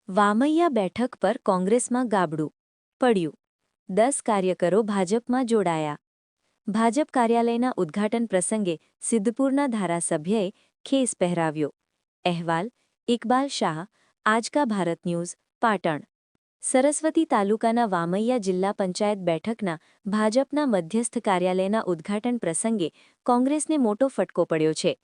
વામૈયા બેઠક પર કોંગ્રેસમાં ગાબડું પડ્યું. 10 કાર્યકરો ભાજપમાં જોડાયા. ભાજપ કાર્યાલયના ઉદ્ઘાટન પ્રસંગે સિદ્ધપુરના ધારાસભ્યએ ખેસ પહેરાવ્યો. અહેવાલ ઇકબાલ શાહ, આજકા ભારત ન્યૂઝ, પાટણ. સરસ્વતી તાલુકાના વામૈયા જિલ્લા પંચાયત બેઠકના ભાજપના મધ્યસ્થ કાર્યાલયના ઉદ્ઘાટન પ્રસંગે કોંગ્રેસને મોટો ફટકો પડ્યો છે.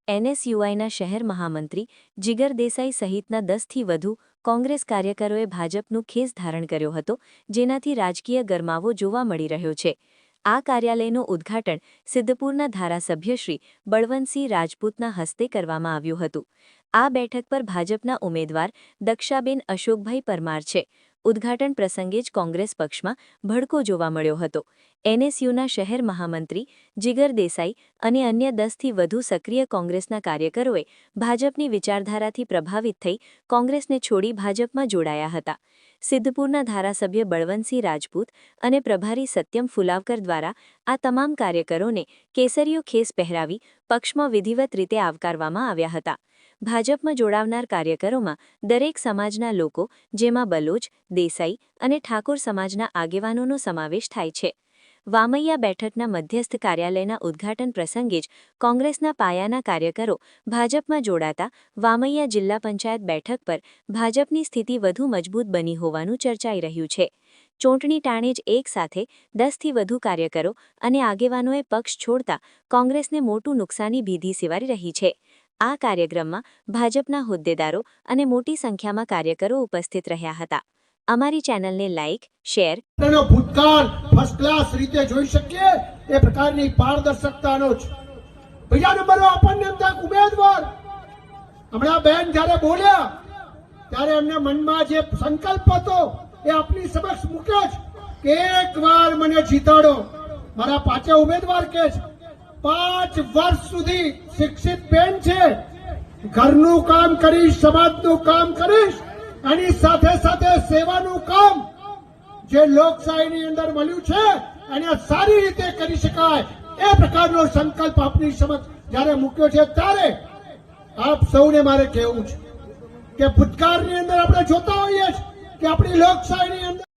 એનએસયુઆઈના શહેર મહામંત્રી જીગર દેસાઈ સહિતના 10થી વધુ કોંગ્રેસ કાર્યકરોએ ભાજપનું ખેસ ધારણ કર્યો હતો, જેનાથી રાજકીય ગરમાવો જોવા મળી રહ્યો છે. આ કાર્યાલયનું ઉદ્ઘાટન સિદ્ધપુરના ધારાસભ્ય શ્રી બળવંતસિંહ રાજપૂતના હસ્તે કરવામાં આવ્યું હતું. આ બેઠક પર ભાજપના ઉમેદવાર દક્ષાબેન અશોકભાઈ પરમાર છે. ઉદ્ઘાટન પ્રસંગે જ કોંગ્રેસ પક્ષમાં ભડકો જોવા મળ્યો હતો. એનએસયુના શહેર મહામંત્રી જીગર દેસાઈ અને અન્ય 10થી વધુ સક્રિય કોંગ્રેસના કાર્યકરોએ ભાજપની વિચારધારાથી પ્રભાવિત થઈ કોંગ્રેસને છોડી ભાજપમાં જોડાયા હતા. સિદ્ધપુરના ધારાસભ્ય બળવંતસિંહ રાજપૂત અને પ્રભારી સત્યમ ફુલાવકર દ્વારા આ તમામ કાર્યકરોને કેસરીયો ખેસ પહેરાવી પક્ષમાં વિધિવત રીતે આવકારવામાં આવ્યા હતા. ભાજપમાં જોડાવનાર કાર્યકરોમાં દરેક સમાજના લોકો, જેમાં બલોચ, દેસાઈ અને ઠાકોર સમાજના આગેવાનોનો સમાવેશ થાય છે. વામૈયા બેઠકના મધ્યસ્થ કાર્યાલયના ઉદ્ઘાટન પ્રસંગે જ કોંગ્રેસના પાયાના કાર્યકરો ભાજપમાં જોડાતા વામૈયા જિલ્લા પંચાયત બેઠક પર ભાજપની સ્થિતિ વધુ મજબૂત બની હોવાનું ચર્ચાઈ રહ્યું છે. ચૂંટણી ટાણે જ એક સાથે 10થી વધુ કાર્યકરો અને આગેવાનોએ પક્ષ છોડતા કોંગ્રેસને મોટું નુકસાની ભીધી સેવાઈ રહી છે. આ કાર્યક્રમમાં ભાજપના હોદ્દેદારો અને મોટી સંખ્યામાં કાર્યકરો ઉપસ્થિત રહ્યા હતા. અમારી ચેનલને લાઇક, શેર. ભૂતકાળ ફર્સ્ટ ક્લાસ રીતે જોઈ શકીએ એ પ્રકારની પારદર્શકતાનો જ બીજા નંબરનો આપણને ઉમેદવાર હમણાં બેન જ્યારે બોલ્યા ત્યારે એમના મનમાં જે સંકલ્પ હતો એ આપની સમક્ષ મૂક્યો જ કે એકવાર મને જીતાડો. મારા પાંચે ઉમેદવાર કે છે 5 વર્ષ સુધી શિક્ષિત બેન છે, ઘરનું કામ કરીશ, સમાજનું કામ કરીશ, આની સાથે સાથે સેવાનું કામ જે લોકશાહીની અંદર મળ્યું છે અને સારી રીતે કરી શકાય એ પ્રકારનો સંકલ્પ આપની સમક્ષ જ્યારે મૂક્યો છે ત્યારે આપ સૌને મારે કહેવું છે કે ભૂતકાળની અંદર આપણે જોતા હોઈએ છીએ કે આપણી લોકશાહીની અંદર